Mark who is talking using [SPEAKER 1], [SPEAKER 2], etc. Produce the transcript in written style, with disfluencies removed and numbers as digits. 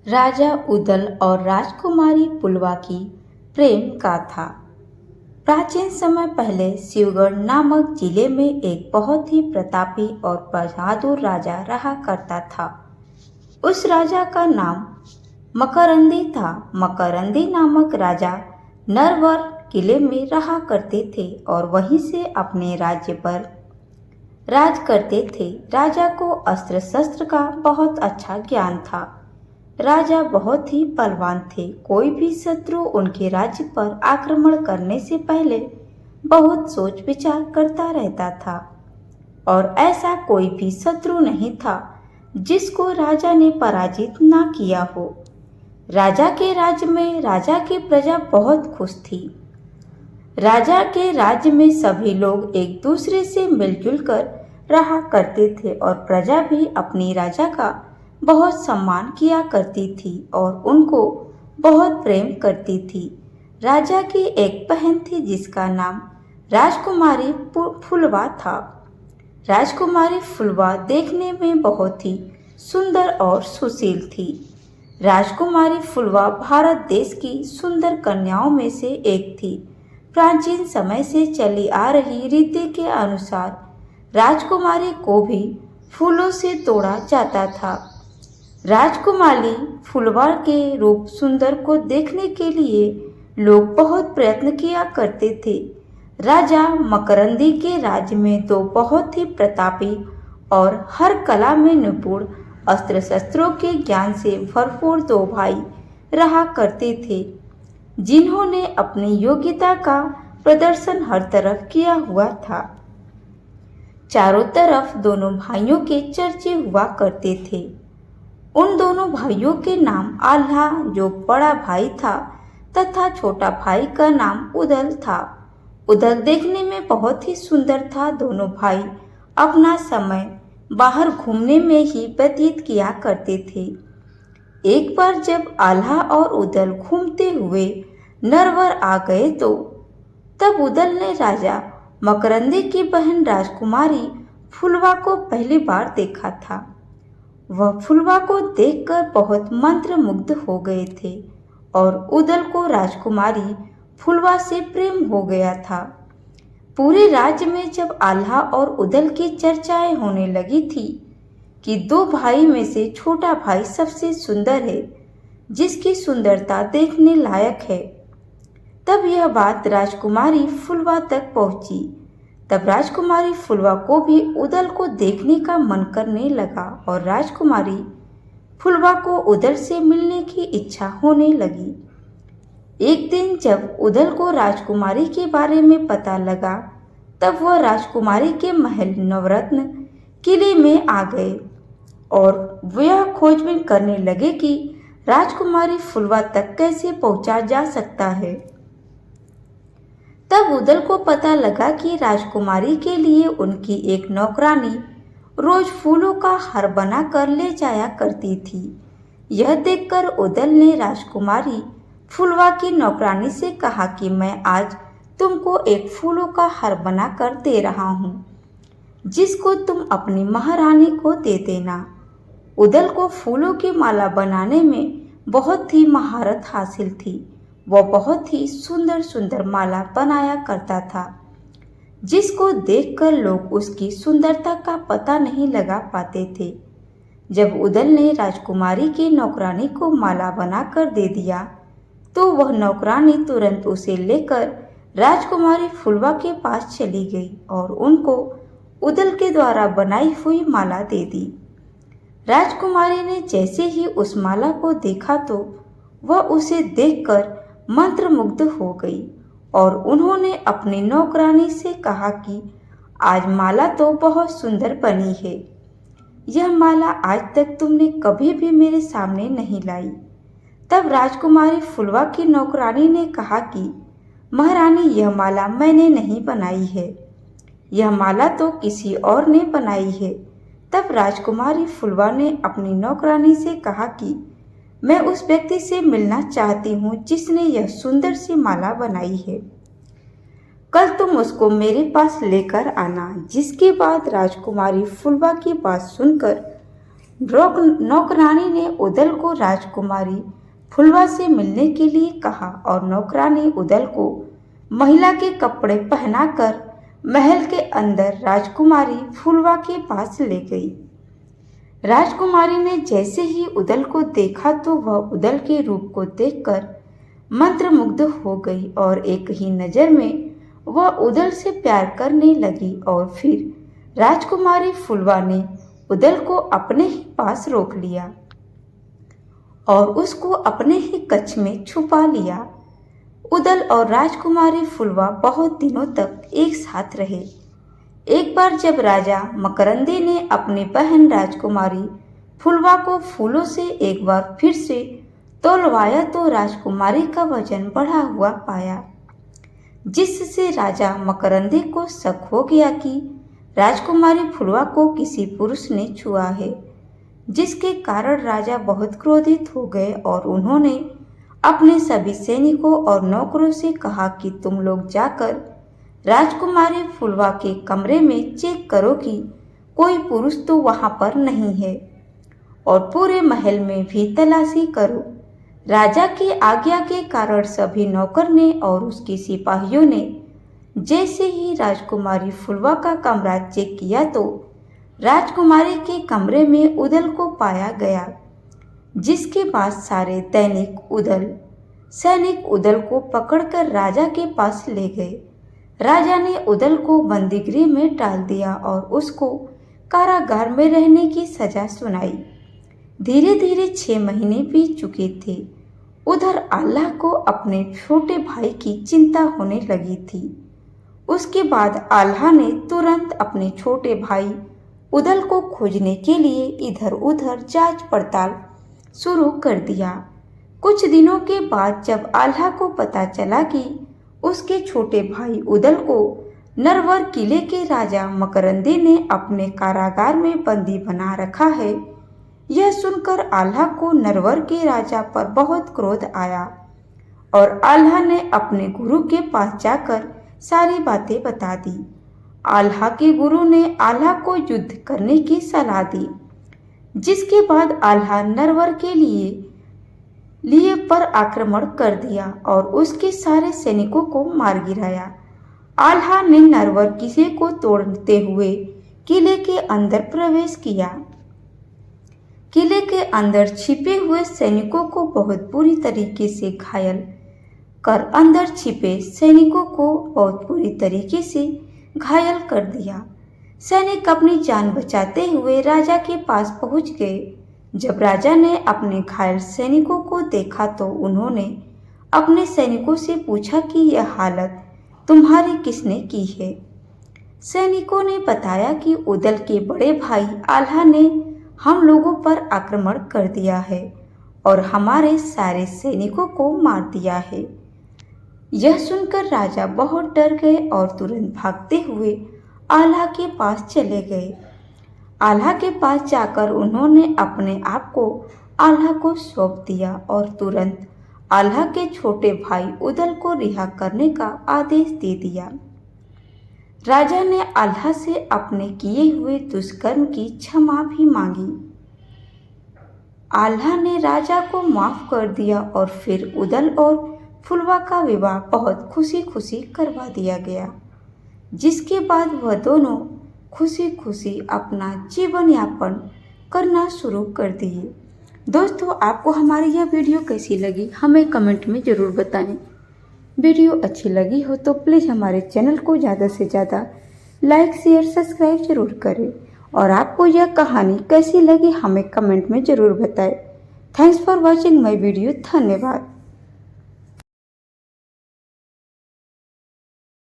[SPEAKER 1] राजा उदल और राजकुमारी पुलवा की प्रेम गाथा। प्राचीन समय पहले शिवगढ़ नामक जिले में एक बहुत ही प्रतापी और बहादुर राजा रहा करता था। उस राजा का नाम मकरंदी था। मकरंदी नामक राजा नरवर किले में रहा करते थे और वहीं से अपने राज्य पर राज करते थे। राजा को अस्त्र शस्त्र का बहुत अच्छा ज्ञान था। राजा बहुत ही बलवान थे। कोई भी शत्रु उनके राज्य पर आक्रमण करने से पहले बहुत सोच विचार करता रहता था और ऐसा कोई भी शत्रु नहीं था जिसको राजा ने पराजित ना किया हो। राजा के राज्य में राजा की प्रजा बहुत खुश थी। राजा के राज्य में सभी लोग एक दूसरे से मिलजुल कर रहा करते थे और प्रजा भी अपनी राजा का बहुत सम्मान किया करती थी और उनको बहुत प्रेम करती थी। राजा की एक बहन थी जिसका नाम राजकुमारी फुलवा था। राजकुमारी फुलवा देखने में बहुत ही सुंदर और सुशील थी। राजकुमारी फुलवा भारत देश की सुंदर कन्याओं में से एक थी। प्राचीन समय से चली आ रही रीति के अनुसार राजकुमारी को भी फूलों से तोड़ा जाता था। राजकुमारी फुलवा के रूप सुंदर को देखने के लिए लोग बहुत प्रयत्न किया करते थे। राजा मकरंदी के राज्य में दो बहुत ही प्रतापी और हर कला में निपुण अस्त्र शस्त्रों के ज्ञान से भरपूर दो भाई रहा करते थे जिन्होंने अपनी योग्यता का प्रदर्शन हर तरफ किया हुआ था। चारों तरफ दोनों भाइयों के चर्चे हुआ करते थे। उन दोनों भाइयों के नाम आल्हा जो बड़ा भाई था तथा छोटा भाई का नाम उदल था। उदल देखने में बहुत ही सुंदर था। दोनों भाई अपना समय बाहर घूमने में ही व्यतीत किया करते थे। एक बार जब आल्हा और उदल घूमते हुए नरवर आ गए तो तब उदल ने राजा मकरंदी की बहन राजकुमारी फुलवा को पहली बार देखा था। वह फुलवा को देखकर बहुत मंत्रमुग्ध हो गए थे और उदल को राजकुमारी फुलवा से प्रेम हो गया था। पूरे राज्य में जब आल्हा और उदल की चर्चाएं होने लगी थी कि दो भाई में से छोटा भाई सबसे सुंदर है, जिसकी सुंदरता देखने लायक है, तब यह बात राजकुमारी फुलवा तक पहुंची। तब राजकुमारी फुलवा को भी उदल को देखने का मन करने लगा और राजकुमारी फुलवा को उदल से मिलने की इच्छा होने लगी। एक दिन जब उदल को राजकुमारी के बारे में पता लगा तब वह राजकुमारी के महल नवरत्न किले में आ गए और वह खोजबीन करने लगे कि राजकुमारी फुलवा तक कैसे पहुंचा जा सकता है। तब उदल को पता लगा कि राजकुमारी के लिए उनकी एक नौकरानी रोज फूलों का हार बना कर ले जाया करती थी। यह देखकर उदल ने राजकुमारी फुलवा की नौकरानी से कहा कि मैं आज तुमको एक फूलों का हार बना कर दे रहा हूँ, जिसको तुम अपनी महारानी को दे देना। उदल को फूलों की माला बनाने में बहुत ही महारत हासिल थी। वह बहुत ही सुंदर सुंदर माला बनाया करता था, जिसको देखकर लोग उसकी सुंदरता का पता नहीं लगा पाते थे। जब उदल ने राजकुमारी की नौकरानी को माला बनाकर दे दिया तो वह नौकरानी तुरंत उसे लेकर राजकुमारी फुलवा के पास चली गई और उनको उदल के द्वारा बनाई हुई माला दे दी। राजकुमारी ने जैसे ही उस माला को देखा तो वह उसे देखकर मंत्रमुग्ध हो गई और उन्होंने अपनी नौकरानी से कहा कि आज माला तो बहुत सुंदर बनी है। यह माला आज तक तुमने कभी भी मेरे सामने नहीं लाई। तब राजकुमारी फुलवा की नौकरानी ने कहा कि महारानी, यह माला मैंने नहीं बनाई है, यह माला तो किसी और ने बनाई है। तब राजकुमारी फुलवा ने अपनी नौकरानी से कहा कि मैं उस व्यक्ति से मिलना चाहती हूँ जिसने यह सुंदर सी माला बनाई है। कल तुम उसको मेरे पास लेकर आना। जिसके बाद राजकुमारी फुलवा की बात सुनकर नौकरानी ने उदल को राजकुमारी फुलवा से मिलने के लिए कहा और नौकरानी उदल को महिला के कपड़े पहनाकर महल के अंदर राजकुमारी फुलवा के पास ले गई। राजकुमारी ने जैसे ही उदल को देखा तो वह उदल के रूप को देखकर मंत्रमुग्ध हो गई और एक ही नज़र में वह उदल से प्यार करने लगी और फिर राजकुमारी फुलवा ने उदल को अपने ही पास रोक लिया और उसको अपने ही कक्ष में छुपा लिया। उदल और राजकुमारी फुलवा बहुत दिनों तक एक साथ रहे। एक बार जब राजा मकरंदी ने अपनी बहन राजकुमारी फुलवा को फूलों से एक बार फिर से तौलवाया तो राजकुमारी का वजन बढ़ा हुआ पाया, जिससे राजा मकरंदी को शक हो गया कि राजकुमारी फुलवा को किसी पुरुष ने छुआ है, जिसके कारण राजा बहुत क्रोधित हो गए और उन्होंने अपने सभी सैनिकों और नौकरों से कहा कि तुम लोग जाकर राजकुमारी फुलवा के कमरे में चेक करो कि कोई पुरुष तो वहां पर नहीं है और पूरे महल में भी तलाशी करो। राजा की आज्ञा के कारण सभी नौकर ने और उसके सिपाहियों ने जैसे ही राजकुमारी फुलवा का कमरा चेक किया तो राजकुमारी के कमरे में उदल को पाया गया, जिसके बाद सारे सैनिक उदल को पकड़कर राजा के पास ले गए। राजा ने उदल को बंदीगृह में डाल दिया और उसको कारागार में रहने की सजा सुनाई। धीरे धीरे 6 महीने बीत चुके थे। उधर आल्हा को अपने छोटे भाई की चिंता होने लगी थी। उसके बाद आल्हा ने तुरंत अपने छोटे भाई उदल को खोजने के लिए इधर उधर जांच पड़ताल शुरू कर दिया। कुछ दिनों के बाद जब आल्हा को पता चला कि उसके छोटे भाई उदल को नरवर किले के राजा मकरंदी ने अपने कारागार में बंदी बना रखा है, यह सुनकर आल्हा को नरवर के राजा पर बहुत क्रोध आया और आल्हा ने अपने गुरु के पास जाकर सारी बातें बता दी। आल्हा के गुरु ने आल्हा को युद्ध करने की सलाह दी, जिसके बाद आल्हा नरवर के लिए पर आक्रमण कर दिया और उसके सारे सैनिकों को मार गिराया। आल्हा ने नरवर किले को तोड़ते हुए किले के अंदर प्रवेश किया। किले के अंदर छिपे हुए सैनिकों को बहुत बुरी तरीके से घायल कर दिया। सैनिक अपनी जान बचाते हुए राजा के पास पहुंच गए। जब राजा ने अपने घायल सैनिकों को देखा तो उन्होंने अपने सैनिकों से पूछा कि यह हालत तुम्हारी किसने की है। सैनिकों ने बताया कि उदल के बड़े भाई आल्हा ने हम लोगों पर आक्रमण कर दिया है और हमारे सारे सैनिकों को मार दिया है। यह सुनकर राजा बहुत डर गए और तुरंत भागते हुए आल्हा के पास चले गए। आल्हा के पास जाकर उन्होंने अपने आप को आल्हा को सौंप दिया और तुरंत आल्हा के छोटे भाई उदल को रिहा करने का आदेश दे दिया। राजा ने आल्हा से अपने किए हुए दुष्कर्म की क्षमा भी मांगी। आल्हा ने राजा को माफ कर दिया और फिर उदल और फुलवा का विवाह बहुत खुशी खुशी करवा दिया गया, जिसके बाद वह दोनों खुशी खुशी अपना जीवन यापन करना शुरू कर दिए। दोस्तों, आपको हमारी यह वीडियो कैसी लगी हमें कमेंट में ज़रूर बताएं। वीडियो अच्छी लगी हो तो प्लीज़ हमारे चैनल को ज़्यादा से ज़्यादा लाइक शेयर सब्सक्राइब जरूर करें और आपको यह कहानी कैसी लगी हमें कमेंट में ज़रूर बताएं। Thanks for watching my video. धन्यवाद।